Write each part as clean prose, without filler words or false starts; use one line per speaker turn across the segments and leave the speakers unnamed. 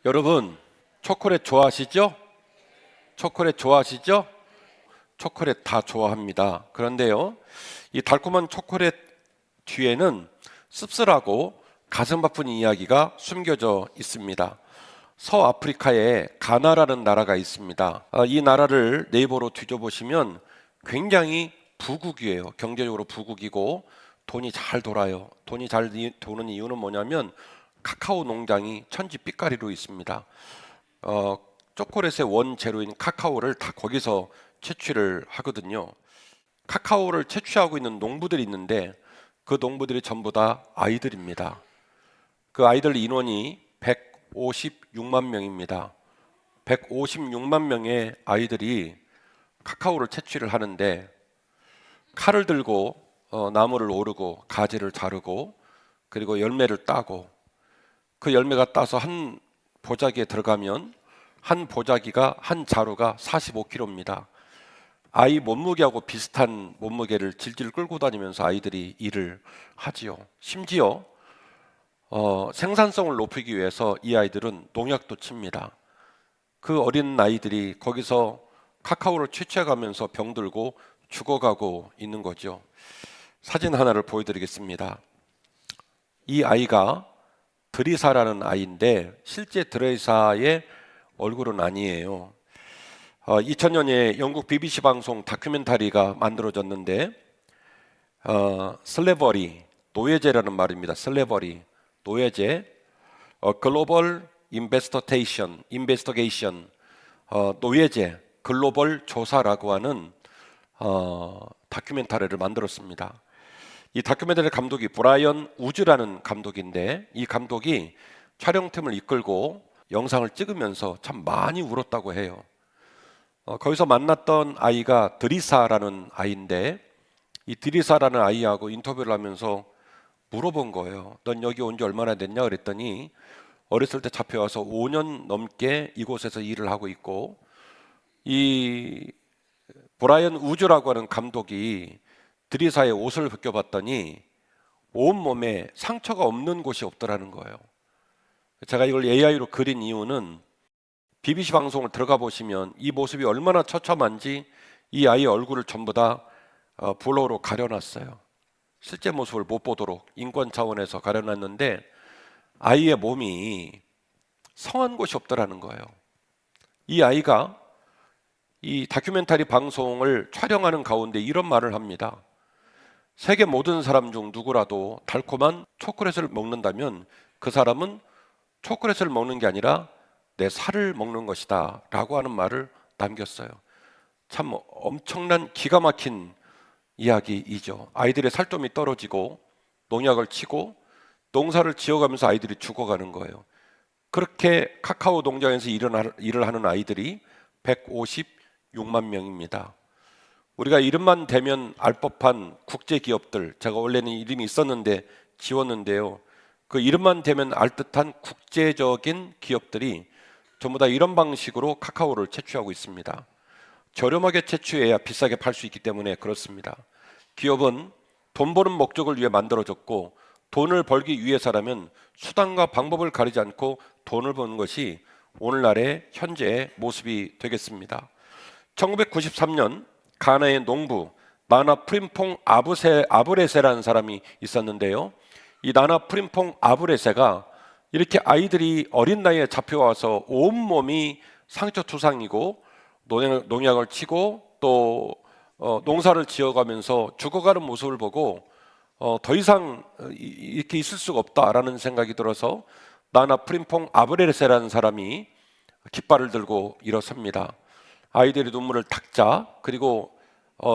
여러분, 초콜릿 좋아하시죠? 초콜릿 좋아하시죠? 초콜릿 다 좋아합니다. 그런데요, 이 달콤한 초콜릿 뒤에는 씁쓸하고 가슴 아픈 이야기가 숨겨져 있습니다. 서아프리카에 가나라는 나라가 있습니다. 이 나라를 네이버로 뒤져보시면 굉장히 부국이에요. 경제적으로 부국이고 돈이 잘 돌아요. 돈이 잘 도는 이유는 뭐냐면 카카오 농장이 천지빛깔이로 있습니다. 초콜릿의 원재료인 카카오를 다 거기서 채취를 하거든요. 카카오를 채취하고 있는 농부들이 있는데 그 농부들이 전부 다 아이들입니다. 그 아이들 인원이 156만 명입니다. 156만 명의 아이들이 카카오를 채취를 하는데 칼을 들고 나무를 오르고 가지를 자르고 그리고 열매를 따고 그 열매가 따서 한 보자기에 들어가면 한 보자기가 한 자루가 45kg입니다. 아이 몸무게하고 비슷한 몸무게를 질질 끌고 다니면서 아이들이 일을 하지요. 심지어 생산성을 높이기 위해서 이 아이들은 농약도 칩니다. 그 어린 아이들이 거기서 카카오를 채취해가면서 병들고 죽어가고 있는 거죠. 사진 하나를 보여드리겠습니다. 이 아이가 드리사라는 아이인데 실제 드리사의 얼굴은 아니에요. 2000년에 영국 BBC 방송 다큐멘터리가 만들어졌는데 슬래버리, 노예제라는 말입니다. 슬래버리, 노예제, 글로벌 인베스티게이션, 노예제, 글로벌 조사라고 하는 다큐멘터리를 만들었습니다. 이 다큐멘터리 감독이 브라이언 우즈라는 감독인데 이 감독이 촬영팀을 이끌고 영상을 찍으면서 참 많이 울었다고 해요. 거기서 만났던 아이가 드리사라는 아이인데 이 드리사라는 아이하고 인터뷰를 하면서 물어본 거예요. 넌 여기 온 지 얼마나 됐냐 그랬더니 어렸을 때 잡혀와서 5년 넘게 이곳에서 일을 하고 있고 이 브라이언 우즈라고 하는 감독이 드리사의 옷을 벗겨봤더니 온몸에 상처가 없는 곳이 없더라는 거예요. 제가 이걸 AI로 그린 이유는 BBC 방송을 들어가 보시면 이 모습이 얼마나 처참한지 이 아이의 얼굴을 전부 다 블러로 가려놨어요. 실제 모습을 못 보도록 인권 차원에서 가려놨는데 아이의 몸이 성한 곳이 없더라는 거예요. 이 아이가 이 다큐멘터리 방송을 촬영하는 가운데 이런 말을 합니다. 세계 모든 사람 중 누구라도 달콤한 초콜릿을 먹는다면 그 사람은 초콜릿을 먹는 게 아니라 내 살을 먹는 것이다 라고 하는 말을 남겼어요. 참 엄청난 기가 막힌 이야기이죠. 아이들의 살점이 떨어지고 농약을 치고 농사를 지어가면서 아이들이 죽어가는 거예요. 그렇게 카카오 농장에서 일을 하는 아이들이 156만 명입니다. 우리가 이름만 대면 알 법한 국제기업들, 제가 원래는 이름이 있었는데 지웠는데요. 그 이름만 대면 알 듯한 국제적인 기업들이 전부 다 이런 방식으로 카카오를 채취하고 있습니다. 저렴하게 채취해야 비싸게 팔 수 있기 때문에 그렇습니다. 기업은 돈 버는 목적을 위해 만들어졌고 돈을 벌기 위해서라면 수단과 방법을 가리지 않고 돈을 버는 것이 오늘날의 현재의 모습이 되겠습니다. 1993년 가나의 농부 나나 프림퐁 아브레세라는 사람이 있었는데요. 이 나나 프림퐁 아브레세가 이렇게 아이들이 어린 나이에 잡혀와서 온몸이 상처 투상이고 농약을 치고 또 농사를 지어가면서 죽어가는 모습을 보고 더 이상 이렇게 있을 수가 없다라는 생각이 들어서 나나 프림퐁 아브레세라는 사람이 깃발을 들고 일어섭니다. 아이들의 눈물을 닦자. 그리고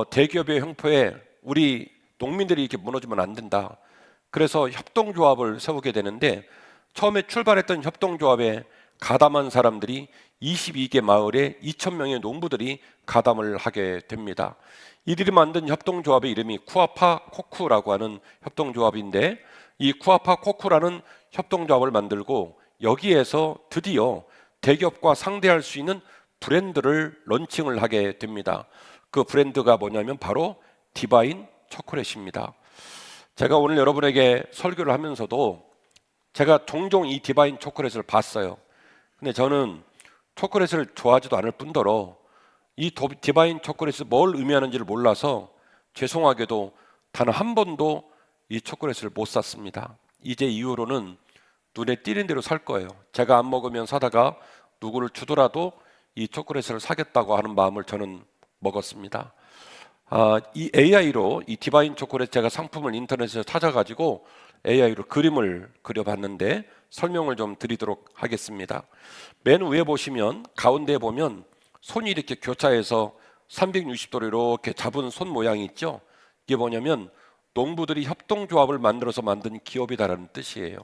대기업의 횡포에 우리 농민들이 이렇게 무너지면 안 된다. 그래서 협동조합을 세우게 되는데 처음에 출발했던 협동조합에 가담한 사람들이 22개 마을에 2,000명의 농부들이 가담을 하게 됩니다. 이들이 만든 협동조합의 이름이 쿠아파 코쿠라고 하는 협동조합인데 이 쿠아파 코쿠라는 협동조합을 만들고 여기에서 드디어 대기업과 상대할 수 있는 브랜드를 런칭을 하게 됩니다. 그 브랜드가 뭐냐면 바로 디바인 초콜릿입니다. 제가 오늘 여러분에게 설교를 하면서도 제가 종종 이 디바인 초콜릿을 봤어요. 근데 저는 초콜릿을 좋아하지도 않을 뿐더러 이 디바인 초콜릿이 뭘 의미하는지를 몰라서 죄송하게도 단 한 번도 이 초콜릿을 못 샀습니다. 이제 이후로는 눈에 띄는 대로 살 거예요. 제가 안 먹으면 사다가 누구를 주더라도 이 초콜릿을 사겠다고 하는 마음을 저는 먹었습니다. 이 AI로 이 디바인 초콜릿 제가 상품을 인터넷에서 찾아가지고 AI로 그림을 그려봤는데 설명을 좀 드리도록 하겠습니다. 맨 위에 보시면 가운데에 보면 손이 이렇게 교차해서 360도로 이렇게 잡은 손 모양이 있죠. 이게 뭐냐면 농부들이 협동조합을 만들어서 만든 기업이다라는 뜻이에요.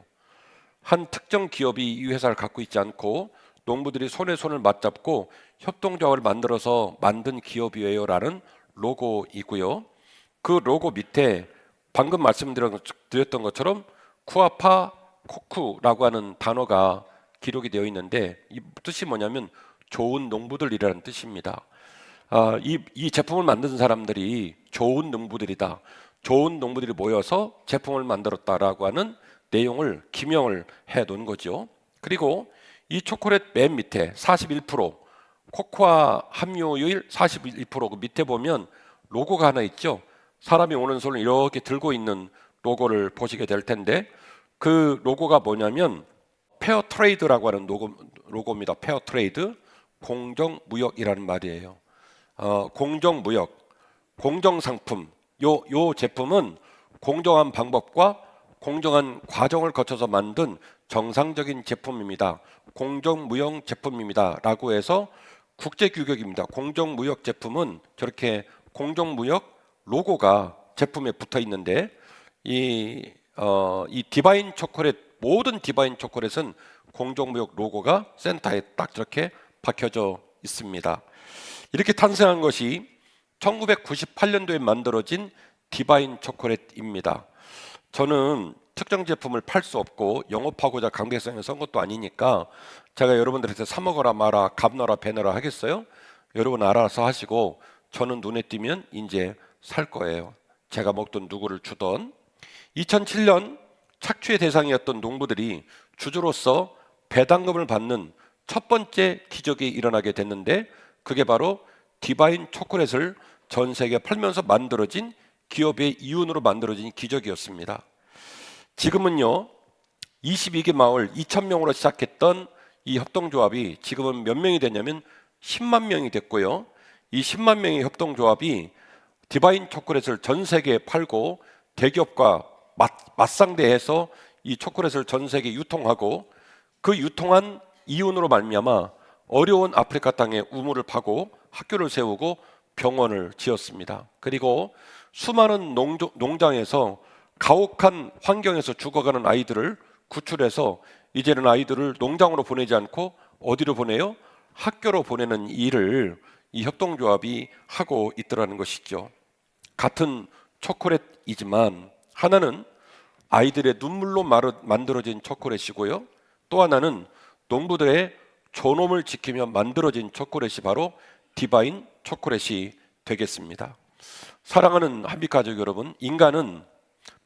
한 특정 기업이 이 회사를 갖고 있지 않고 농부들이 손에 손을 맞잡고 협동조합을 만들어서 만든 기업이에요 라는 로고이고요. 그 로고 밑에 방금 말씀드렸던 것처럼 쿠아파 코쿠라고 하는 단어가 기록이 되어 있는데 이 뜻이 뭐냐면 좋은 농부들이라는 뜻입니다. 이 제품을 만든 사람들이 좋은 농부들이다. 좋은 농부들이 모여서 제품을 만들었다라고 하는 내용을 기명을 해 놓은 거죠. 그리고 이 초콜릿 맨 밑에 41% 코코아 함유율 41% 그 밑에 보면 로고가 하나 있죠. 사람이 오는 손을 이렇게 들고 있는 로고를 보시게 될 텐데 그 로고가 뭐냐면 페어 트레이드라고 하는 로고입니다. 페어 트레이드, 공정무역이라는 말이에요. 공정무역, 공정상품. 요 제품은 공정한 방법과 공정한 과정을 거쳐서 만든 정상적인 제품입니다. 공정무역 제품입니다. 라고 해서 국제규격입니다. 공정무역 제품은 저렇게 공정무역 로고가 제품에 붙어 있는데 이 디바인 초콜릿, 모든 디바인 초콜릿은 공정무역 로고가 센터에 딱 저렇게 박혀져 있습니다. 이렇게 탄생한 것이 1998년도에 만들어진 디바인 초콜릿입니다. 저는 특정 제품을 팔 수 없고 영업하고자 강백성을 쓴 것도 아니니까 제가 여러분들한테 사 먹어라 마라 값너라 배너라 하겠어요? 여러분 알아서 하시고 저는 눈에 띄면 이제 살 거예요. 제가 먹던 누구를 주던. 2007년 착취의 대상이었던 농부들이 주주로서 배당금을 받는 첫 번째 기적이 일어나게 됐는데 그게 바로 디바인 초콜릿을 전 세계에 팔면서 만들어진 기업의 이윤으로 만들어진 기적이었습니다. 지금은요 22개 마을 2,000명으로 시작했던 이 협동조합이 지금은 몇 명이 됐냐면 10만 명이 됐고요. 이 10만 명의 협동조합이 디바인 초콜릿을 전 세계에 팔고 대기업과 맞상대해서 이 초콜릿을 전 세계에 유통하고 그 유통한 이윤으로 말미암아 어려운 아프리카 땅에 우물을 파고 학교를 세우고 병원을 지었습니다. 그리고 수많은 농장에서 가혹한 환경에서 죽어가는 아이들을 구출해서 이제는 아이들을 농장으로 보내지 않고 어디로 보내요? 학교로 보내는 일을 이 협동조합이 하고 있더라는 것이죠. 같은 초콜릿이지만 하나는 아이들의 눈물로 만들어진 초콜릿이고요. 또 하나는 농부들의 존엄을 지키며 만들어진 초콜릿이 바로 디바인 초콜릿이 되겠습니다. 사랑하는 한빛가족 여러분, 인간은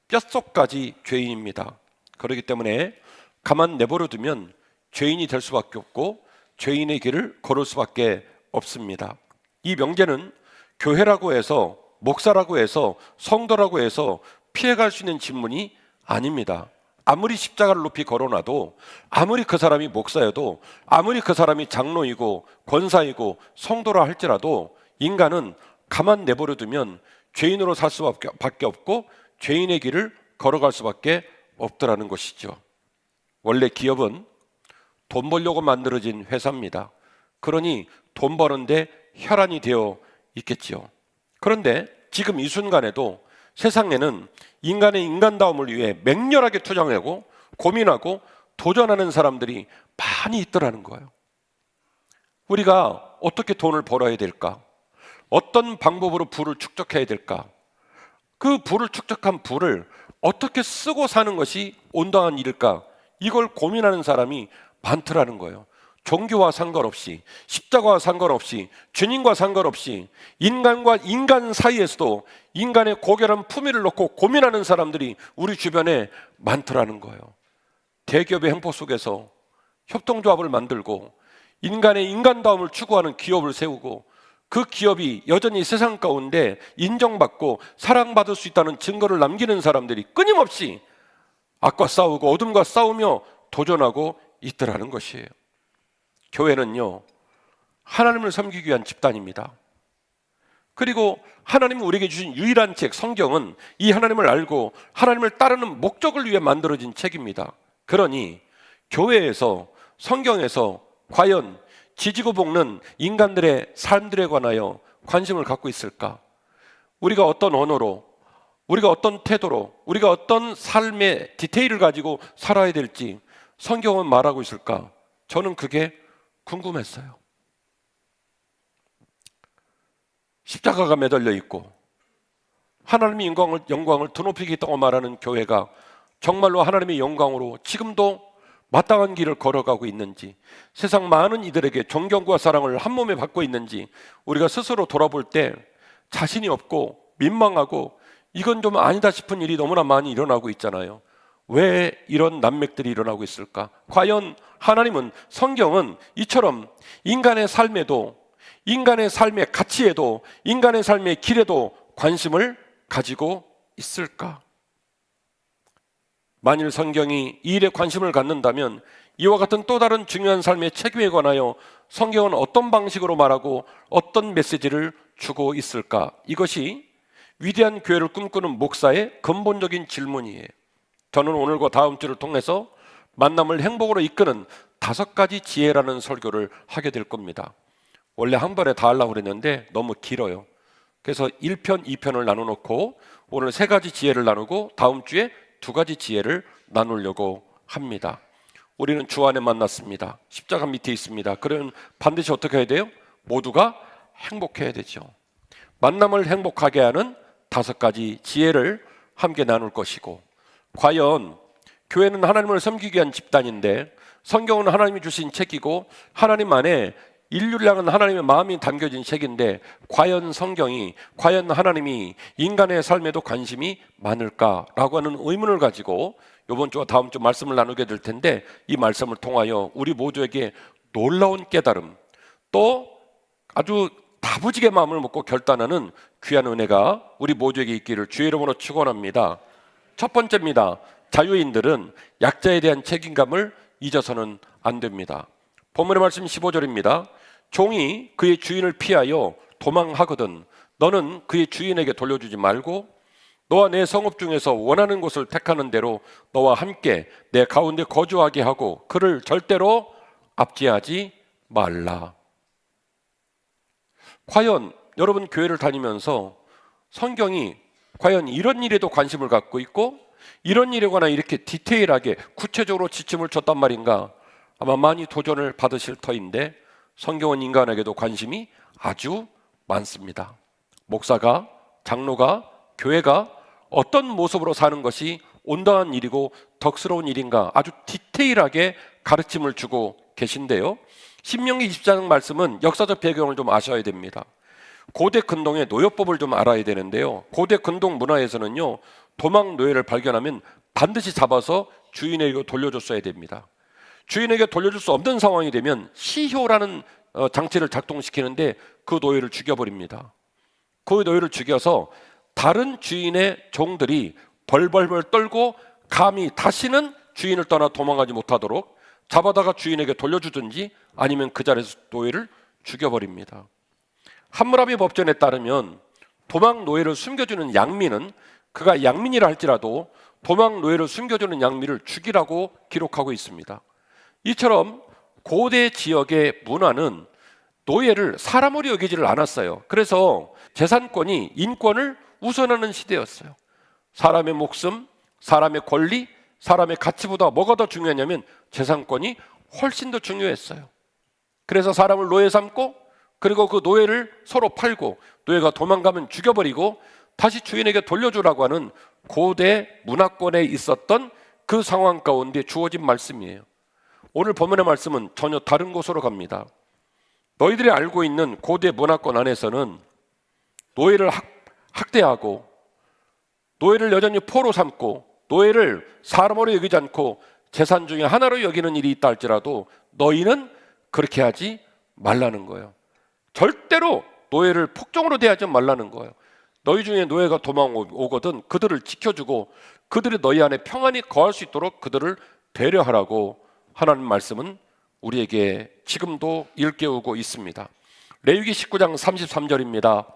뼛속까지 죄인입니다. 그렇기 때문에 가만 내버려 두면 죄인이 될 수밖에 없고 죄인의 길을 걸을 수밖에 없습니다. 이 명제는 교회라고 해서 목사라고 해서 성도라고 해서 피해갈 수 있는 질문이 아닙니다. 아무리 십자가를 높이 걸어놔도 아무리 그 사람이 목사여도 아무리 그 사람이 장로이고 권사이고 성도라 할지라도 인간은 가만 내버려 두면 죄인으로 살 수밖에 없고 죄인의 길을 걸어갈 수밖에 없더라는 것이죠. 원래 기업은 돈 벌려고 만들어진 회사입니다. 그러니 돈 버는데 혈안이 되어 있겠지요. 그런데 지금 이 순간에도 세상에는 인간의 인간다움을 위해 맹렬하게 투쟁하고 고민하고 도전하는 사람들이 많이 있더라는 거예요. 우리가 어떻게 돈을 벌어야 될까? 어떤 방법으로 부를 축적해야 될까? 그 부를 축적한 부를 어떻게 쓰고 사는 것이 온당한 일일까? 이걸 고민하는 사람이 많더라는 거예요. 종교와 상관없이, 십자가와 상관없이, 주님과 상관없이 인간과 인간 사이에서도 인간의 고결한 품위를 놓고 고민하는 사람들이 우리 주변에 많더라는 거예요. 대기업의 행포 속에서 협동조합을 만들고 인간의 인간다움을 추구하는 기업을 세우고 그 기업이 여전히 세상 가운데 인정받고 사랑받을 수 있다는 증거를 남기는 사람들이 끊임없이 악과 싸우고 어둠과 싸우며 도전하고 있더라는 것이에요. 교회는요, 하나님을 섬기기 위한 집단입니다. 그리고 하나님이 우리에게 주신 유일한 책 성경은 이 하나님을 알고 하나님을 따르는 목적을 위해 만들어진 책입니다. 그러니 교회에서, 성경에서 과연 지지고 볶는 인간들의 삶들에 관하여 관심을 갖고 있을까? 우리가 어떤 언어로, 우리가 어떤 태도로, 우리가 어떤 삶의 디테일을 가지고 살아야 될지 성경은 말하고 있을까? 저는 그게 궁금했어요. 십자가가 매달려 있고 하나님의 영광을 드높이겠다고 말하는 교회가 정말로 하나님의 영광으로 지금도 마땅한 길을 걸어가고 있는지, 세상 많은 이들에게 존경과 사랑을 한 몸에 받고 있는지 우리가 스스로 돌아볼 때 자신이 없고 민망하고 이건 좀 아니다 싶은 일이 너무나 많이 일어나고 있잖아요. 왜 이런 난맥들이 일어나고 있을까? 과연 하나님은, 성경은 이처럼 인간의 삶에도, 인간의 삶의 가치에도, 인간의 삶의 길에도 관심을 가지고 있을까? 만일 성경이 이 일에 관심을 갖는다면 이와 같은 또 다른 중요한 삶의 책임에 관하여 성경은 어떤 방식으로 말하고 어떤 메시지를 주고 있을까? 이것이 위대한 교회를 꿈꾸는 목사의 근본적인 질문이에요. 저는 오늘과 다음 주를 통해서 만남을 행복으로 이끄는 5가지 지혜라는 설교를 하게 될 겁니다. 원래 한 번에 다 하려고 그랬는데 너무 길어요. 그래서 1편, 2편을 나눠놓고 오늘 3가지 지혜를 나누고 다음 주에 2가지 지혜를 나누려고 합니다. 우리는 주 안에 만났습니다. 십자가 밑에 있습니다. 그러면 반드시 어떻게 해야 돼요? 모두가 행복해야 되죠. 만남을 행복하게 하는 5가지 지혜를 함께 나눌 것이고, 과연 교회는 하나님을 섬기기 위한 집단인데 성경은 하나님이 주신 책이고 하나님 안에 인류를 향한 하나님의 마음이 담겨진 책인데 과연 성경이, 과연 하나님이 인간의 삶에도 관심이 많을까라고 하는 의문을 가지고 이번 주와 다음 주 말씀을 나누게 될 텐데, 이 말씀을 통하여 우리 모두에게 놀라운 깨달음, 또 아주 다부지게 마음을 먹고 결단하는 귀한 은혜가 우리 모두에게 있기를 주의 이름으로 축원합니다. 첫 번째입니다. 자유인들은 약자에 대한 책임감을 잊어서는 안 됩니다. 본문의 말씀 15절입니다. 종이 그의 주인을 피하여 도망하거든 너는 그의 주인에게 돌려주지 말고 너와 내 성읍 중에서 원하는 곳을 택하는 대로 너와 함께 내 가운데 거주하게 하고 그를 절대로 압제하지 말라. 과연 여러분 교회를 다니면서 성경이 과연 이런 일에도 관심을 갖고 있고 이런 일에 관한 이렇게 디테일하게 구체적으로 지침을 줬단 말인가? 아마 많이 도전을 받으실 터인데 성경은 인간에게도 관심이 아주 많습니다. 목사가, 장로가, 교회가 어떤 모습으로 사는 것이 온당한 일이고 덕스러운 일인가 아주 디테일하게 가르침을 주고 계신데요. 신명기 24장 말씀은 역사적 배경을 좀 아셔야 됩니다. 고대 근동의 노예법을 좀 알아야 되는데요. 고대 근동 문화에서는요, 도망 노예를 발견하면 반드시 잡아서 주인에게 돌려줬어야 됩니다. 주인에게 돌려줄 수 없는 상황이 되면 시효라는 장치를 작동시키는데 그 노예를 죽여버립니다. 그 노예를 죽여서 다른 주인의 종들이 벌벌벌 떨고 감히 다시는 주인을 떠나 도망가지 못하도록 잡아다가 주인에게 돌려주든지 아니면 그 자리에서 노예를 죽여버립니다. 함무라비 법전에 따르면 도망 노예를 숨겨주는 양민은 그가 양민이라 할지라도 도망 노예를 숨겨주는 양민을 죽이라고 기록하고 있습니다. 이처럼 고대 지역의 문화는 노예를 사람으로 여기지를 않았어요. 그래서 재산권이 인권을 우선하는 시대였어요. 사람의 목숨, 사람의 권리, 사람의 가치보다 뭐가 더 중요하냐면 재산권이 훨씬 더 중요했어요. 그래서 사람을 노예 삼고 그리고 그 노예를 서로 팔고 노예가 도망가면 죽여버리고 다시 주인에게 돌려주라고 하는 고대 문화권에 있었던 그 상황 가운데 주어진 말씀이에요. 오늘 본문의 말씀은 전혀 다른 곳으로 갑니다. 너희들이 알고 있는 고대 문화권 안에서는 노예를 학대하고 노예를 여전히 포로 삼고 노예를 사람으로 여기지 않고 재산 중에 하나로 여기는 일이 있다 할지라도 너희는 그렇게 하지 말라는 거예요. 절대로 노예를 폭정으로 대하지 말라는 거예요. 너희 중에 노예가 도망오거든 그들을 지켜주고 그들이 너희 안에 평안히 거할 수 있도록 그들을 배려하라고 하나님 말씀은 우리에게 지금도 일깨우고 있습니다. 레위기 19장 33절입니다.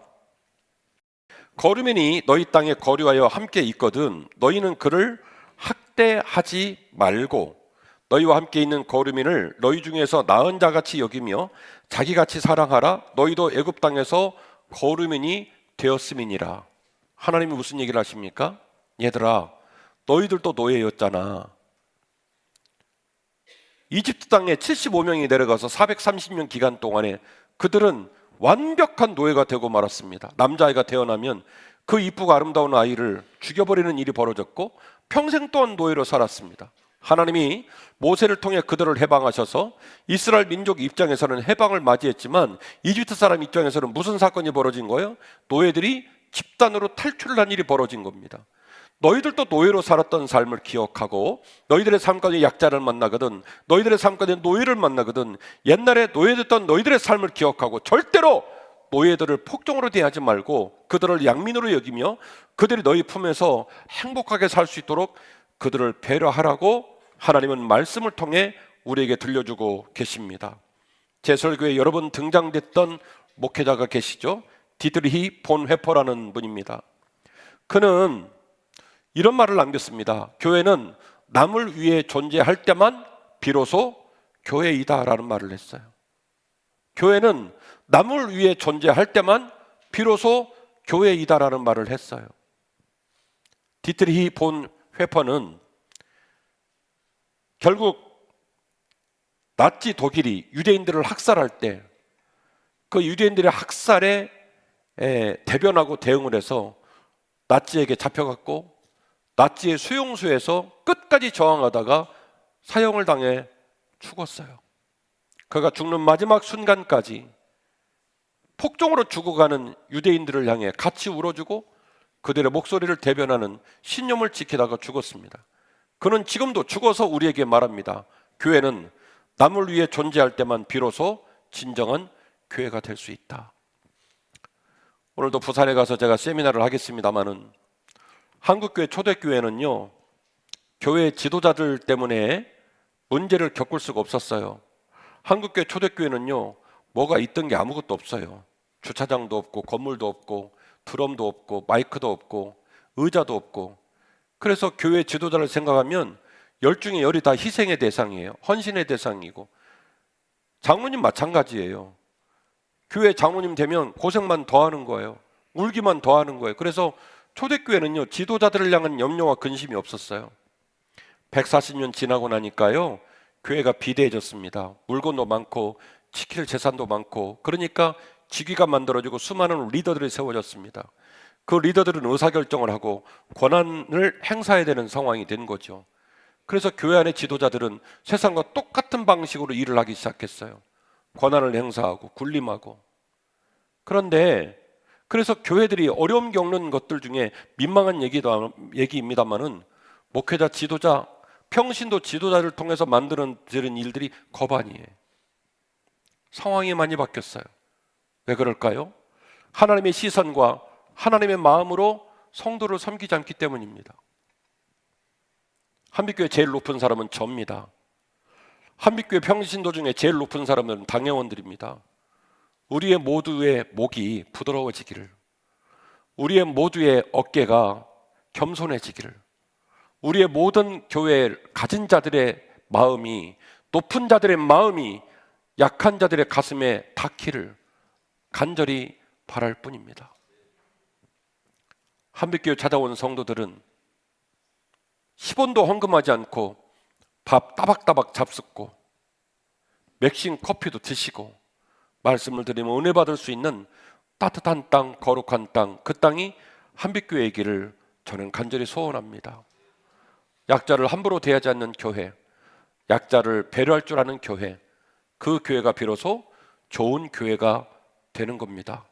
거류민이 너희 땅에 거류하여 함께 있거든 너희는 그를 학대하지 말고 너희와 함께 있는 거류민을 너희 중에서 나은 자같이 여기며 자기같이 사랑하라. 너희도 애굽 땅에서 거류민이 되었음이니라. 하나님이 무슨 얘기를 하십니까? 얘들아, 너희들도 노예였잖아. 이집트 땅에 75명이 내려가서 430년 기간 동안에 그들은 완벽한 노예가 되고 말았습니다. 남자아이가 태어나면 그 이쁘고 아름다운 아이를 죽여버리는 일이 벌어졌고 평생 또한 노예로 살았습니다. 하나님이 모세를 통해 그들을 해방하셔서 이스라엘 민족 입장에서는 해방을 맞이했지만 이집트 사람 입장에서는 무슨 사건이 벌어진 거예요? 노예들이 집단으로 탈출을 한 일이 벌어진 겁니다. 너희들도 노예로 살았던 삶을 기억하고 너희들의 삶 가운데 약자를 만나거든 너희들의 삶 가운데 노예를 만나거든 옛날에 노예됐던 너희들의 삶을 기억하고 절대로 노예들을 폭정으로 대하지 말고 그들을 양민으로 여기며 그들이 너희 품에서 행복하게 살 수 있도록 그들을 배려하라고 하나님은 말씀을 통해 우리에게 들려주고 계십니다. 제 설교에 여러 번 등장됐던 목회자가 계시죠. 디드리히 본 회퍼라는 분입니다. 그는 이런 말을 남겼습니다. 교회는 남을 위해 존재할 때만 비로소 교회이다라는 말을 했어요. 교회는 남을 위해 존재할 때만 비로소 교회이다라는 말을 했어요. 디트리히 본 회퍼는 결국 나치 독일이 유대인들을 학살할 때 그 유대인들의 학살에 대변하고 대응을 해서 나치에게 잡혀갔고 나치의 수용소에서 끝까지 저항하다가 사형을 당해 죽었어요. 그가 죽는 마지막 순간까지 폭정으로 죽어가는 유대인들을 향해 같이 울어주고 그들의 목소리를 대변하는 신념을 지키다가 죽었습니다. 그는 지금도 죽어서 우리에게 말합니다. 교회는 남을 위해 존재할 때만 비로소 진정한 교회가 될 수 있다. 오늘도 부산에 가서 제가 세미나를 하겠습니다마는 한국교회 초대교회는요 교회 지도자들 때문에 문제를 겪을 수가 없었어요. 한국교회 초대교회는요 뭐가 있던 게 아무것도 없어요. 주차장도 없고 건물도 없고 드럼도 없고 마이크도 없고 의자도 없고 그래서 교회 지도자를 생각하면 10 중에 10이 다 희생의 대상이에요. 헌신의 대상이고 장로님 마찬가지예요. 교회 장로님 되면 고생만 더 하는 거예요. 울기만 더 하는 거예요. 그래서 초대교회는요 지도자들을 향한 염려와 근심이 없었어요. 140년 지나고 나니까요 교회가 비대해졌습니다. 물건도 많고 지킬 재산도 많고 그러니까 직위가 만들어지고 수많은 리더들이 세워졌습니다. 그 리더들은 의사결정을 하고 권한을 행사해야 되는 상황이 된 거죠. 그래서 교회 안의 지도자들은 세상과 똑같은 방식으로 일을 하기 시작했어요. 권한을 행사하고 군림하고. 그런데 그래서 교회들이 어려움 겪는 것들 중에 민망한 얘기입니다만은 목회자, 지도자, 평신도 지도자를 통해서 만드는 일들이 거반이에요. 상황이 많이 바뀌었어요. 왜 그럴까요? 하나님의 시선과 하나님의 마음으로 성도를 섬기지 않기 때문입니다. 한빛교회 제일 높은 사람은 저입니다. 한빛교회 평신도 중에 제일 높은 사람은 당회원들입니다. 우리의 모두의 목이 부드러워지기를, 우리의 모두의 어깨가 겸손해지기를, 우리의 모든 교회 가진 자들의 마음이, 높은 자들의 마음이 약한 자들의 가슴에 닿기를 간절히 바랄 뿐입니다. 한빛교회 찾아온 성도들은 10원도 헌금하지 않고 밥 따박따박 잡숫고 맥심 커피도 드시고 말씀을 드리면 은혜 받을 수 있는 따뜻한 땅, 거룩한 땅, 그 땅이 한빛교회이기를 저는 간절히 소원합니다. 약자를 함부로 대하지 않는 교회, 약자를 배려할 줄 아는 교회, 그 교회가 비로소 좋은 교회가 되는 겁니다.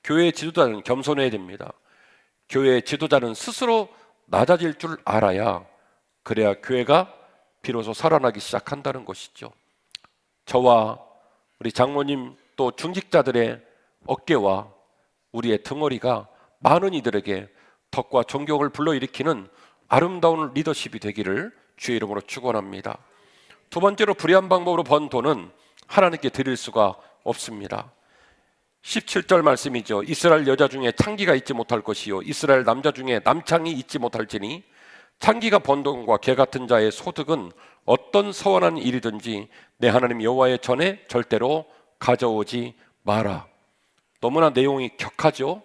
교회의 지도자는 겸손해야 됩니다. 교회의 지도자는 스스로 낮아질 줄 알아야 그래야 교회가 비로소 살아나기 시작한다는 것이죠. 저와 우리 장모님 또 중직자들의 어깨와 우리의 등허리가 많은 이들에게 덕과 존경을 불러일으키는 아름다운 리더십이 되기를 주의 이름으로 축원합니다. 두 번째로 불의한 방법으로 번 돈은 하나님께 드릴 수가 없습니다. 17절 말씀이죠. 이스라엘 여자 중에 창기가 있지 못할 것이요 이스라엘 남자 중에 남창이 있지 못할지니 창기가 번 돈과 개 같은 자의 소득은 어떤 서원한 일이든지 내 하나님 여호와의 전에 절대로 가져오지 마라. 너무나 내용이 격하죠.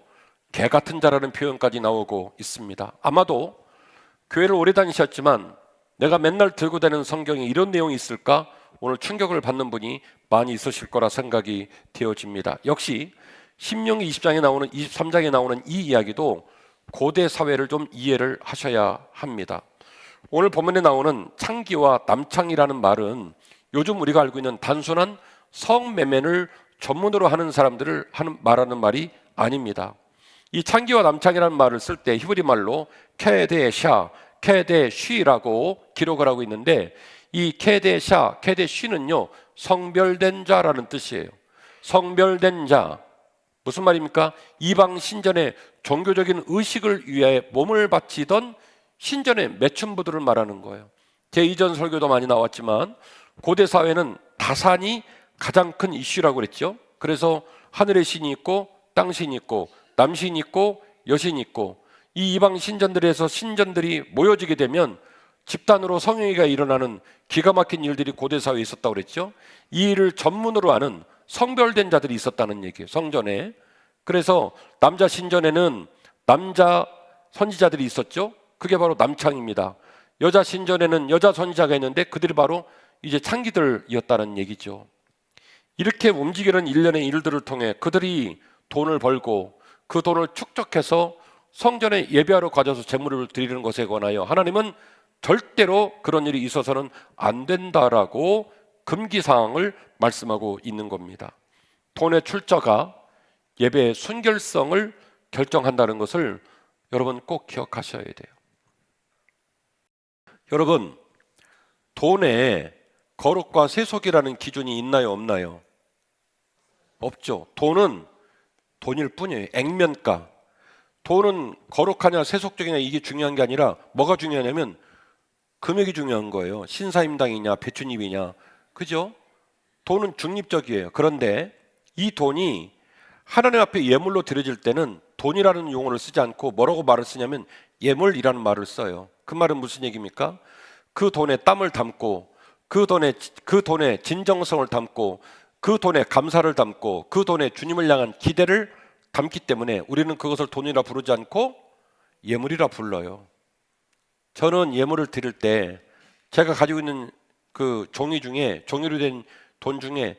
개 같은 자라는 표현까지 나오고 있습니다. 아마도 교회를 오래 다니셨지만 내가 맨날 들고 다니는 성경에 이런 내용이 있을까? 오늘 충격을 받는 분이 많이 있으실 거라 생각이 되어집니다. 역시 신명기 20장에 나오는 23장에 나오는 이 이야기도 고대 사회를 좀 이해를 하셔야 합니다. 오늘 본문에 나오는 창기와 남창이라는 말은 요즘 우리가 알고 있는 단순한 성매매를 전문으로 하는 사람들을 말하는 말이 아닙니다. 이 창기와 남창이라는 말을 쓸 때 히브리 말로 케데샤, 케데쉬라고 기록을 하고 있는데 이 케데샤, 케데쉬는요 성별된 자라는 뜻이에요. 성별된 자, 무슨 말입니까? 이방 신전의 종교적인 의식을 위해 몸을 바치던 신전의 매춘부들을 말하는 거예요. 제 이전 설교도 많이 나왔지만 고대 사회는 다산이 가장 큰 이슈라고 그랬죠. 그래서 하늘의 신이 있고 땅 신이 있고 남신이 있고 여신이 있고 이 이방 신전들에서 신전들이 모여지게 되면 집단으로 성행위가 일어나는 기가 막힌 일들이 고대 사회에 있었다고 그랬죠. 이 일을 전문으로 하는 성별된 자들이 있었다는 얘기예요. 성전에. 그래서 남자 신전에는 남자 선지자들이 있었죠. 그게 바로 남창입니다. 여자 신전에는 여자 선지자가 있는데 그들이 바로 이제 창기들이었다는 얘기죠. 이렇게 움직이는 일련의 일들을 통해 그들이 돈을 벌고 그 돈을 축적해서 성전에 예배하러 가져서 제물을 드리는 것에 관하여 하나님은 절대로 그런 일이 있어서는 안 된다라고 금기사항을 말씀하고 있는 겁니다. 돈의 출처가 예배의 순결성을 결정한다는 것을 여러분 꼭 기억하셔야 돼요. 여러분, 돈에 거룩과 세속이라는 기준이 있나요, 없나요? 없죠. 돈은 돈일 뿐이에요. 액면가. 돈은 거룩하냐 세속적이냐 이게 중요한 게 아니라 뭐가 중요하냐면 금액이 중요한 거예요. 신사임당이냐 배추잎이냐, 그죠? 돈은 중립적이에요. 그런데 이 돈이 하나님 앞에 예물로 드려질 때는 돈이라는 용어를 쓰지 않고 뭐라고 말을 쓰냐면 예물이라는 말을 써요. 그 말은 무슨 얘기입니까? 그 돈에 땀을 담고 그 돈에 진정성을 담고 그 돈에 감사를 담고 그 돈에 주님을 향한 기대를 담기 때문에 우리는 그것을 돈이라 부르지 않고 예물이라 불러요. 저는 예물을 드릴 때 제가 가지고 있는 그 종이로 된 돈 중에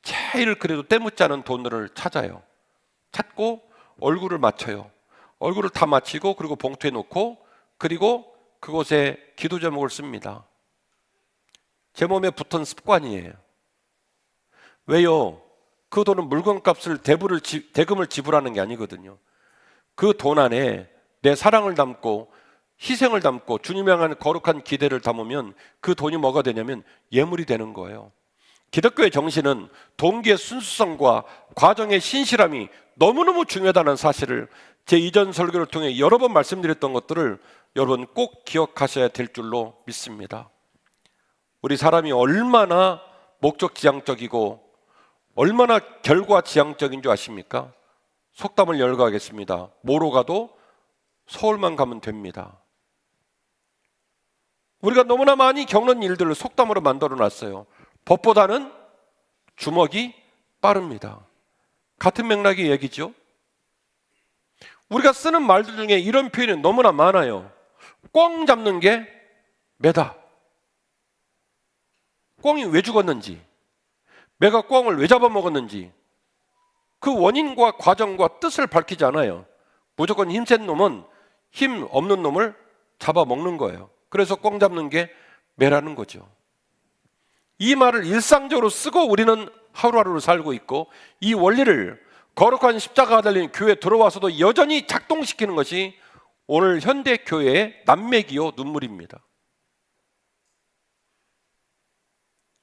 제일 그래도 때묻지 않은 돈들을 찾고 얼굴을 맞춰요. 얼굴을 다 맞추고 그리고 봉투에 놓고 그리고 그곳에 기도 제목을 씁니다. 제 몸에 붙은 습관이에요. 왜요? 그 돈은 물건값을 대금을 지불하는 게 아니거든요. 그 돈 안에 내 사랑을 담고 희생을 담고 주님을 향한 거룩한 기대를 담으면 그 돈이 뭐가 되냐면 예물이 되는 거예요. 기독교의 정신은 동기의 순수성과 과정의 신실함이 너무너무 중요하다는 사실을 제 이전 설교를 통해 여러 번 말씀드렸던 것들을 여러분 꼭 기억하셔야 될 줄로 믿습니다. 우리 사람이 얼마나 목적지향적이고 얼마나 결과지향적인 줄 아십니까? 속담을 열거하겠습니다. 뭐로 가도 서울만 가면 됩니다. 우리가 너무나 많이 겪는 일들을 속담으로 만들어 놨어요. 법보다는 주먹이 빠릅니다. 같은 맥락의 얘기죠. 우리가 쓰는 말들 중에 이런 표현이 너무나 많아요. 꽝 잡는 게 매다. 꽝이 왜 죽었는지, 매가 꽝을 왜 잡아먹었는지 그 원인과 과정과 뜻을 밝히지 않아요. 무조건 힘센 놈은 힘 없는 놈을 잡아먹는 거예요. 그래서 꽝 잡는 게 매라는 거죠. 이 말을 일상적으로 쓰고 우리는 하루하루를 살고 있고 이 원리를 거룩한 십자가가 달린 교회에 들어와서도 여전히 작동시키는 것이 오늘 현대 교회의 난맥이요 눈물입니다.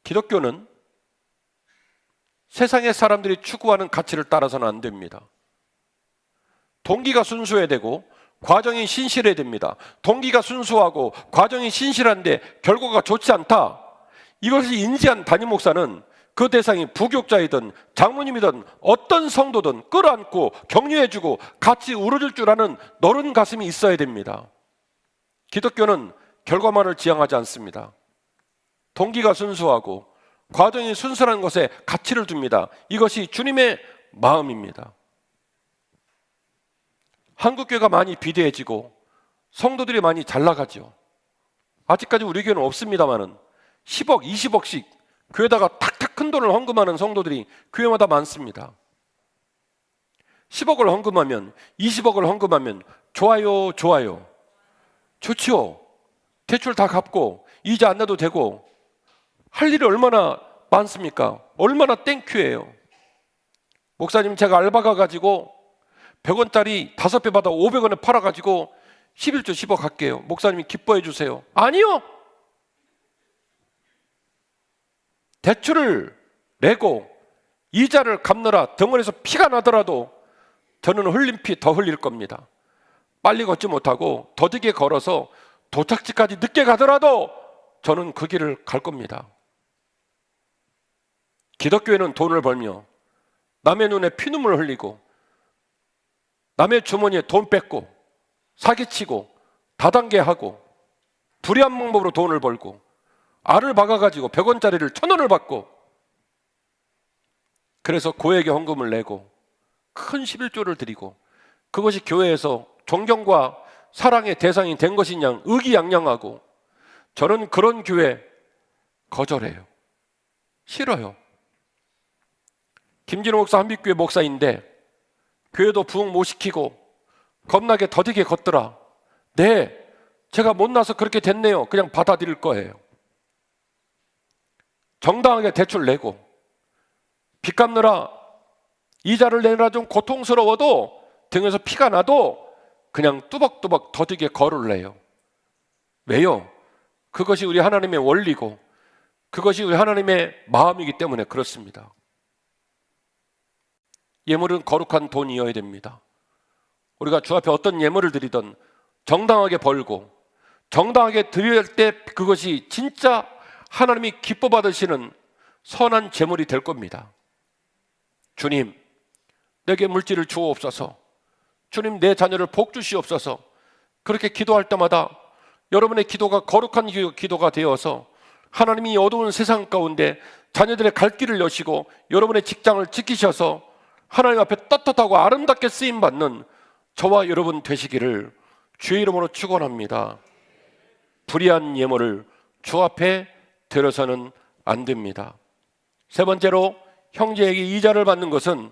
기독교는 세상의 사람들이 추구하는 가치를 따라서는 안 됩니다. 동기가 순수해야 되고 과정이 신실해야 됩니다. 동기가 순수하고 과정이 신실한데 결과가 좋지 않다. 이것을 인지한 담임 목사는 그 대상이 부교육자이든 장로님이든 어떤 성도든 끌어안고 격려해주고 같이 울어줄 줄 아는 너른 가슴이 있어야 됩니다. 기독교는 결과만을 지향하지 않습니다. 동기가 순수하고 과정이 순수한 것에 가치를 둡니다. 이것이 주님의 마음입니다. 한국교회가 많이 비대해지고 성도들이 많이 잘 나가죠. 아직까지 우리 교회는 없습니다만은 10억, 20억씩 교회다가 탁탁 큰 돈을 헌금하는 성도들이 교회마다 많습니다. 10억을 헌금하면 20억을 헌금하면 좋아요, 좋아요. 좋지요. 대출 다 갚고 이자 안 내도 되고 할 일이 얼마나 많습니까? 얼마나 땡큐예요. 목사님 제가 알바 가가지고 100원짜리 5배 받아 500원에 팔아가지고 11조 10억 할게요. 목사님이 기뻐해 주세요. 아니요. 대출을 내고 이자를 갚느라 덩어리에서 피가 나더라도 저는 흘린 피 더 흘릴 겁니다. 빨리 걷지 못하고 더디게 걸어서 도착지까지 늦게 가더라도 저는 그 길을 갈 겁니다. 기독교회는 돈을 벌며 남의 눈에 피눈물 흘리고 남의 주머니에 돈 뺏고 사기치고 다단계하고 불의한 방법으로 돈을 벌고 알을 박아가지고 100원짜리를 1000원을 받고 그래서 고액의 헌금을 내고 큰 11조를 드리고 그것이 교회에서 존경과 사랑의 대상이 된 것이냐 의기양양하고 저는 그런 교회 거절해요. 싫어요. 김진호 목사 한빛교회 목사인데 교회도 부흥 못 시키고 겁나게 더디게 걷더라. 네, 제가 못나서 그렇게 됐네요. 그냥 받아들일 거예요. 정당하게 대출 내고 빚 갚느라 이자를 내느라 좀 고통스러워도 등에서 피가 나도 그냥 뚜벅뚜벅 더디게 걸을래요. 왜요? 그것이 우리 하나님의 원리고 그것이 우리 하나님의 마음이기 때문에 그렇습니다. 예물은 거룩한 돈이어야 됩니다. 우리가 주 앞에 어떤 예물을 드리든 정당하게 벌고 정당하게 드릴 때 그것이 진짜 하나님이 기뻐 받으시는 선한 제물이 될 겁니다. 주님, 내게 물질을 주옵소서. 주님, 내 자녀를 복 주시옵소서. 그렇게 기도할 때마다 여러분의 기도가 거룩한 기도가 되어서 하나님이 어두운 세상 가운데 자녀들의 갈 길을 여시고 여러분의 직장을 지키셔서 하나님 앞에 떳떳하고 아름답게 쓰임받는 저와 여러분 되시기를 주의 이름으로 축원합니다. 불의한 예물을 주 앞에 들어서는 안 됩니다. 세 번째로 형제에게 이자를 받는 것은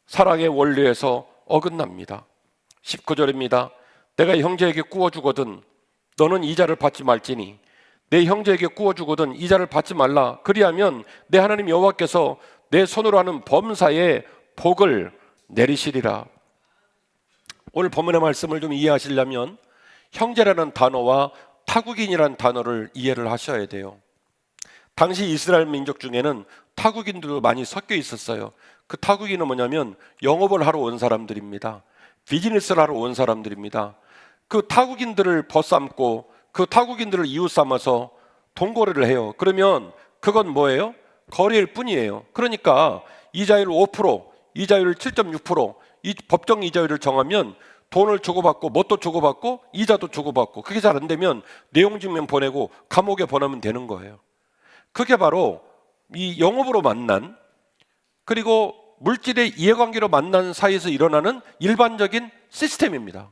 사랑의 원리에서 어긋납니다. 19절입니다. 내가 형제에게 구워주거든 너는 이자를 받지 말지니 내 형제에게 구워주거든 이자를 받지 말라. 그리하면 내 하나님 여호와께서 내 손으로 하는 범사에 복을 내리시리라. 오늘 본문의 말씀을 좀 이해하시려면 형제라는 단어와 타국인이라는 단어를 이해를 하셔야 돼요. 당시 이스라엘 민족 중에는 타국인들도 많이 섞여 있었어요. 그 타국인은 뭐냐면 영업을 하러 온 사람들입니다. 비즈니스를 하러 온 사람들입니다. 그 타국인들을 벗삼고 그 타국인들을 이웃 삼아서 동거래를 해요. 그러면 그건 뭐예요? 거래일 뿐이에요. 그러니까 이자율 5%, 이자율 7.6%, 이 법정 이자율을 정하면 돈을 주고받고 뭣도 주고받고 이자도 주고받고 그게 잘 안 되면 내용 증명 보내고 감옥에 보내면 되는 거예요. 그게 바로 이 영업으로 만난 그리고 물질의 이해관계로 만난 사이에서 일어나는 일반적인 시스템입니다.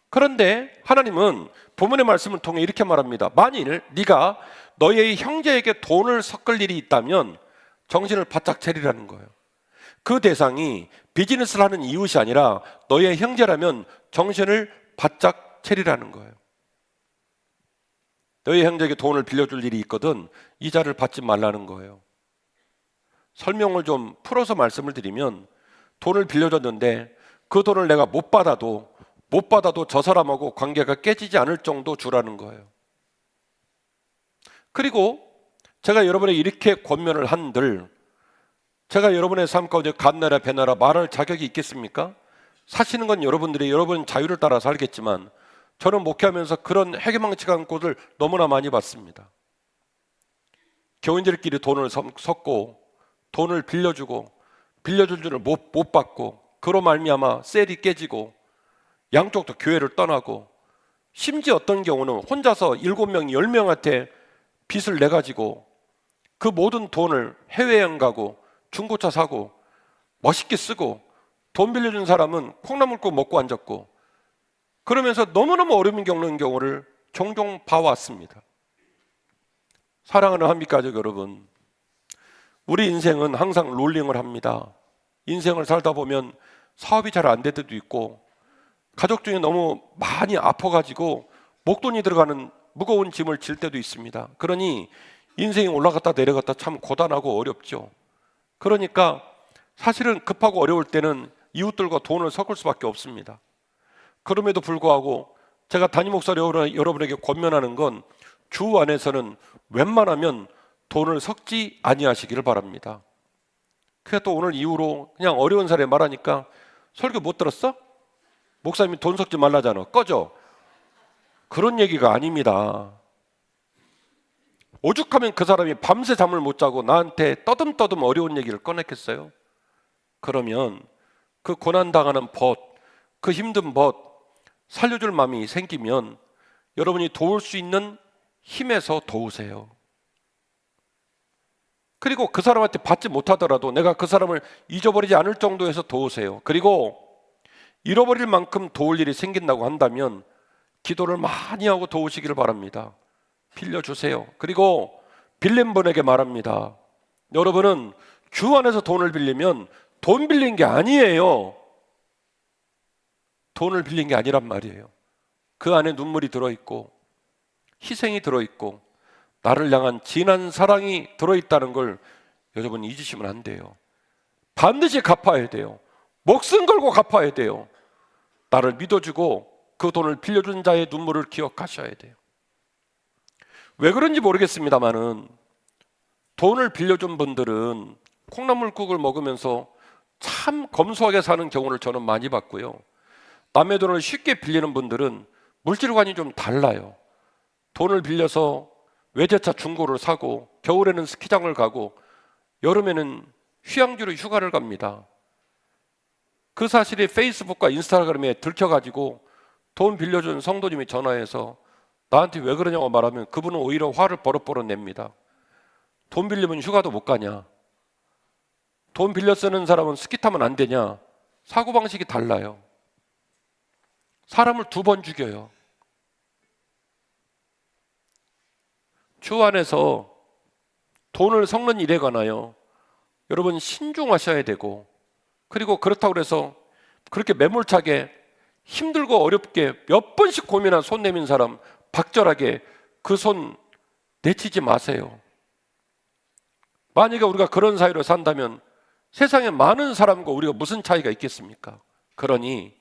그런데 하나님은 본문의 말씀을 통해 이렇게 말합니다. 만일 네가 너의 형제에게 돈을 섞을 일이 있다면 정신을 바짝 차리라는 거예요. 그 대상이 비즈니스를 하는 이웃이 아니라 너의 형제라면 정신을 바짝 차리라는 거예요. 너희 형제에게 돈을 빌려줄 일이 있거든 이자를 받지 말라는 거예요. 설명을 좀 풀어서 말씀을 드리면 돈을 빌려줬는데 그 돈을 내가 못 받아도 저 사람하고 관계가 깨지지 않을 정도 주라는 거예요. 그리고 제가 여러분에게 이렇게 권면을 한들 제가 여러분의 삶 가운데 간나라 배나라 말할 자격이 있겠습니까? 사시는 건 여러분들이 여러분 자유를 따라 살겠지만 저는 목회하면서 그런 해괴망측한 꼴을 너무나 많이 봤습니다. 교인들끼리 돈을 섞고 돈을 빌려주고 빌려줄 줄을 못 받고 그로 말미암아 셀이 깨지고 양쪽도 교회를 떠나고 심지어 어떤 경우는 혼자서 7명, 10명한테 빚을 내가지고 그 모든 돈을 해외여행 가고 중고차 사고 멋있게 쓰고 돈 빌려준 사람은 콩나물국 먹고 앉았고 그러면서 너무너무 어려움을 겪는 경우를 종종 봐왔습니다. 사랑하는 한빛가족 여러분, 우리 인생은 항상 롤링을 합니다. 인생을 살다 보면 사업이 잘 안 될 때도 있고 가족 중에 너무 많이 아파가지고 목돈이 들어가는 무거운 짐을 질 때도 있습니다. 그러니 인생이 올라갔다 내려갔다 참 고단하고 어렵죠. 그러니까 사실은 급하고 어려울 때는 이웃들과 돈을 섞을 수밖에 없습니다. 그럼에도 불구하고 제가 담임 목사 여러분에게 권면하는 건 주 안에서는 웬만하면 돈을 섞지 아니하시기를 바랍니다. 그래 또 오늘 이후로 그냥 어려운 사례 말하니까 설교 못 들었어? 목사님이 돈 섞지 말라잖아. 꺼져. 그런 얘기가 아닙니다. 오죽하면 그 사람이 밤새 잠을 못 자고 나한테 떠듬떠듬 어려운 얘기를 꺼냈겠어요? 그러면 그 고난당하는 벗, 그 힘든 벗 살려줄 마음이 생기면 여러분이 도울 수 있는 힘에서 도우세요. 그리고 그 사람한테 받지 못하더라도 내가 그 사람을 잊어버리지 않을 정도에서 도우세요. 그리고 잃어버릴 만큼 도울 일이 생긴다고 한다면 기도를 많이 하고 도우시기를 바랍니다. 빌려주세요. 그리고 빌린 분에게 말합니다. 여러분은 주 안에서 돈을 빌리면 돈 빌린 게 아니에요. 돈을 빌린 게 아니란 말이에요. 그 안에 눈물이 들어있고 희생이 들어있고 나를 향한 진한 사랑이 들어있다는 걸 여러분 잊으시면 안 돼요. 반드시 갚아야 돼요. 목숨 걸고 갚아야 돼요. 나를 믿어주고 그 돈을 빌려준 자의 눈물을 기억하셔야 돼요. 왜 그런지 모르겠습니다만은 돈을 빌려준 분들은 콩나물국을 먹으면서 참 검소하게 사는 경우를 저는 많이 봤고요. 남의 돈을 쉽게 빌리는 분들은 물질관이 좀 달라요. 돈을 빌려서 외제차 중고를 사고 겨울에는 스키장을 가고 여름에는 휴양지로 휴가를 갑니다. 그 사실이 페이스북과 인스타그램에 들켜가지고 돈 빌려준 성도님이 전화해서 나한테 왜 그러냐고 말하면 그분은 오히려 화를 버릇버릇 냅니다. 돈 빌리면 휴가도 못 가냐? 돈 빌려 쓰는 사람은 스키 타면 안 되냐? 사고방식이 달라요. 사람을 2번 죽여요. 주 안에서 돈을 섞는 일에 관하여 여러분 신중하셔야 되고 그리고 그렇다고 해서 그렇게 매몰차게 힘들고 어렵게 몇 번씩 고민한 손 내민 사람 박절하게 그 손 내치지 마세요. 만약에 우리가 그런 사이로 산다면 세상에 많은 사람과 우리가 무슨 차이가 있겠습니까? 그러니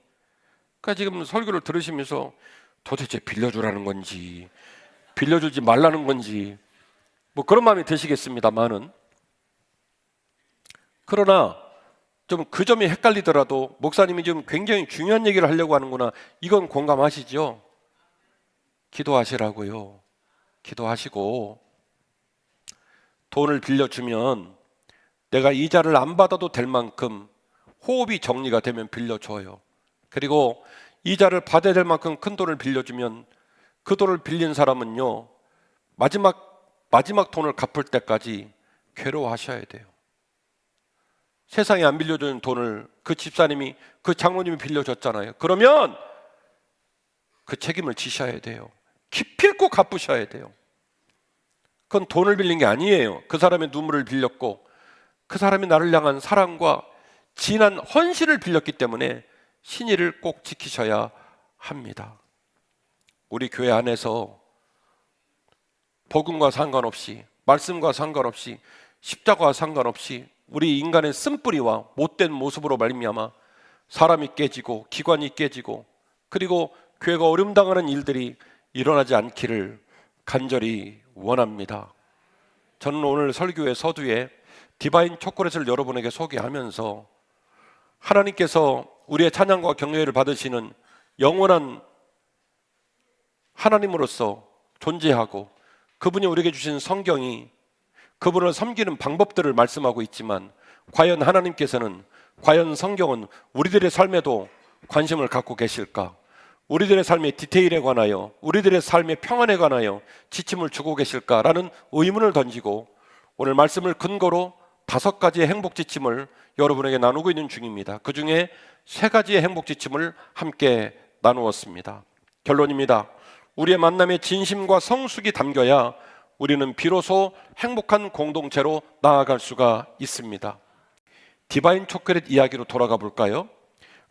그러니까 지금 설교를 들으시면서 도대체 빌려주라는 건지 빌려주지 말라는 건지 뭐 그런 마음이 드시겠습니다만은 그러나 좀 그 점이 헷갈리더라도 목사님이 지금 굉장히 중요한 얘기를 하려고 하는구나 이건 공감하시죠? 기도하시라고요. 기도하시고 돈을 빌려주면 내가 이자를 안 받아도 될 만큼 호흡이 정리가 되면 빌려줘요. 그리고 이자를 받아야 될 만큼 큰 돈을 빌려주면 그 돈을 빌린 사람은요 마지막 돈을 갚을 때까지 괴로워하셔야 돼요. 세상에 안 빌려주는 돈을 그 집사님이 그 장모님이 빌려줬잖아요. 그러면 그 책임을 지셔야 돼요. 기필코 갚으셔야 돼요. 그건 돈을 빌린 게 아니에요. 그 사람의 눈물을 빌렸고 그 사람이 나를 향한 사랑과 진한 헌신을 빌렸기 때문에 신의를 꼭 지키셔야 합니다. 우리 교회 안에서 복음과 상관없이 말씀과 상관없이 십자가와 상관없이 우리 인간의 쓴뿌리와 못된 모습으로 말미암아 사람이 깨지고 기관이 깨지고 그리고 교회가 어려움당하는 일들이 일어나지 않기를 간절히 원합니다. 저는 오늘 설교의 서두에 디바인 초콜릿을 여러분에게 소개하면서 하나님께서 우리의 찬양과 경외를 받으시는 영원한 하나님으로서 존재하고 그분이 우리에게 주신 성경이 그분을 섬기는 방법들을 말씀하고 있지만 과연 하나님께서는, 과연 성경은 우리들의 삶에도 관심을 갖고 계실까? 우리들의 삶의 디테일에 관하여, 우리들의 삶의 평안에 관하여 지침을 주고 계실까라는 의문을 던지고 오늘 말씀을 근거로 5가지의 행복 지침을 여러분에게 나누고 있는 중입니다. 그 중에 3가지의 행복 지침을 함께 나누었습니다. 결론입니다. 우리의 만남에 진심과 성숙이 담겨야 우리는 비로소 행복한 공동체로 나아갈 수가 있습니다. 디바인 초콜릿 이야기로 돌아가 볼까요?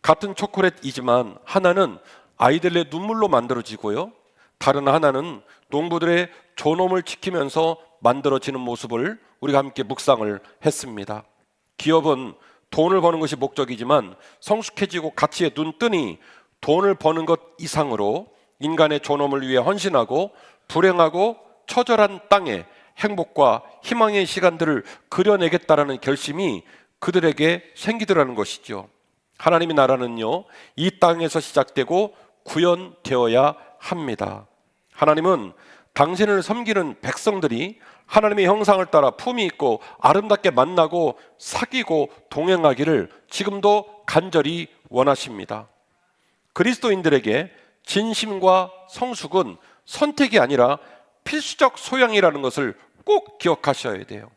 같은 초콜릿이지만 하나는 아이들의 눈물로 만들어지고요, 다른 하나는 농부들의 존엄을 지키면서 만들어지는 모습을 우리가 함께 묵상을 했습니다. 기업은 돈을 버는 것이 목적이지만 성숙해지고 가치에 눈 뜨니 돈을 버는 것 이상으로 인간의 존엄을 위해 헌신하고 불행하고 처절한 땅에 행복과 희망의 시간들을 그려내겠다라는 결심이 그들에게 생기더라는 것이죠. 하나님의 나라는요, 이 땅에서 시작되고 구현되어야 합니다. 하나님은 당신을 섬기는 백성들이 하나님의 형상을 따라 품위 있고 아름답게 만나고 사귀고 동행하기를 지금도 간절히 원하십니다. 그리스도인들에게 진심과 성숙은 선택이 아니라 필수적 소양이라는 것을 꼭 기억하셔야 돼요.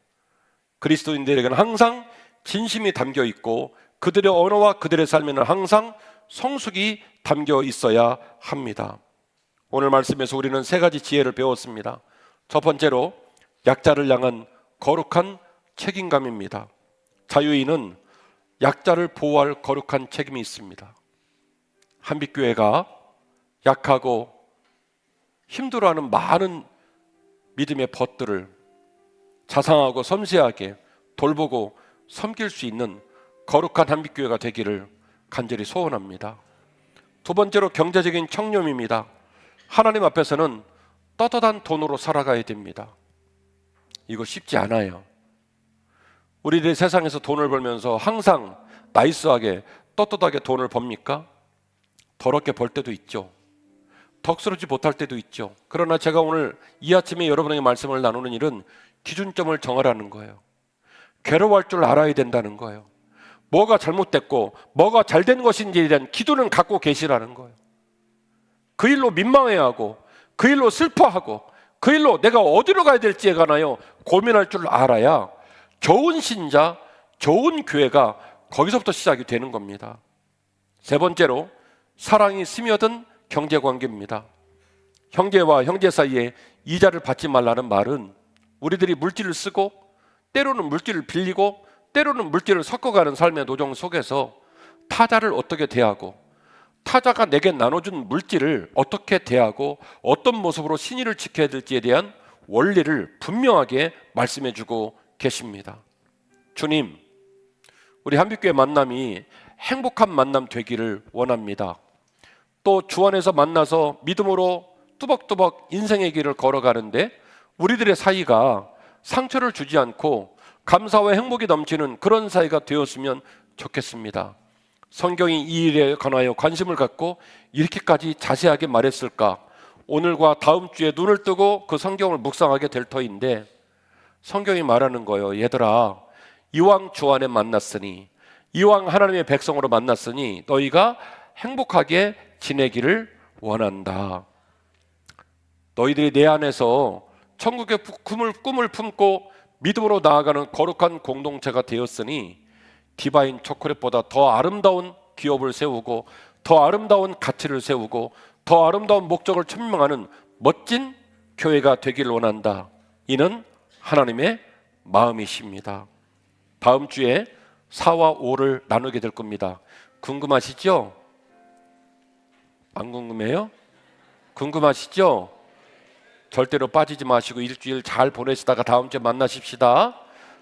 그리스도인들에게는 항상 진심이 담겨 있고 그들의 언어와 그들의 삶에는 항상 성숙이 담겨 있어야 합니다. 오늘 말씀에서 우리는 3가지 지혜를 배웠습니다. 첫 번째로 약자를 향한 거룩한 책임감입니다. 자유인은 약자를 보호할 거룩한 책임이 있습니다. 한빛교회가 약하고 힘들어하는 많은 믿음의 벗들을 자상하고 섬세하게 돌보고 섬길 수 있는 거룩한 한빛교회가 되기를 간절히 소원합니다. 2번째로 경제적인 청렴입니다. 하나님 앞에서는 떳떳한 돈으로 살아가야 됩니다. 이거 쉽지 않아요. 우리들이 세상에서 돈을 벌면서 항상 나이스하게 떳떳하게 돈을 법니까? 더럽게 벌 때도 있죠. 덕스럽지 못할 때도 있죠. 그러나 제가 오늘 이 아침에 여러분에게 말씀을 나누는 일은 기준점을 정하라는 거예요. 괴로워할 줄 알아야 된다는 거예요. 뭐가 잘못됐고 뭐가 잘된 것인지에 대한 기도는 갖고 계시라는 거예요. 그 일로 민망해하고 그 일로 슬퍼하고 그 일로 내가 어디로 가야 될지에 관하여 고민할 줄 알아야 좋은 신자, 좋은 교회가 거기서부터 시작이 되는 겁니다. 3번째로 사랑이 스며든 경제관계입니다. 형제와 형제 사이에 이자를 받지 말라는 말은 우리들이 물질을 쓰고 때로는 물질을 빌리고 때로는 물질을 섞어가는 삶의 노정 속에서 타자를 어떻게 대하고 타자가 내게 나눠준 물질을 어떻게 대하고 어떤 모습으로 신의를 지켜야 될지에 대한 원리를 분명하게 말씀해주고 계십니다. 주님, 우리 한빛교회 만남이 행복한 만남 되기를 원합니다. 또 주 안에서 만나서 믿음으로 뚜벅뚜벅 인생의 길을 걸어가는데 우리들의 사이가 상처를 주지 않고 감사와 행복이 넘치는 그런 사이가 되었으면 좋겠습니다. 성경이 이 일에 관하여 관심을 갖고 이렇게까지 자세하게 말했을까? 오늘과 다음 주에 눈을 뜨고 그 성경을 묵상하게 될 터인데 성경이 말하는 거예요. 얘들아, 이왕 주 안에 만났으니, 이왕 하나님의 백성으로 만났으니 너희가 행복하게 지내기를 원한다. 너희들이 내 안에서 천국의 꿈을 품고 믿음으로 나아가는 거룩한 공동체가 되었으니 디바인 초콜릿보다 더 아름다운 기업을 세우고 더 아름다운 가치를 세우고 더 아름다운 목적을 천명하는 멋진 교회가 되기를 원한다. 이는 하나님의 마음이십니다. 다음 주에 4와 5를 나누게 될 겁니다. 궁금하시죠? 안 궁금해요? 궁금하시죠? 절대로 빠지지 마시고 일주일 잘 보내시다가 다음 주에 만나십시다.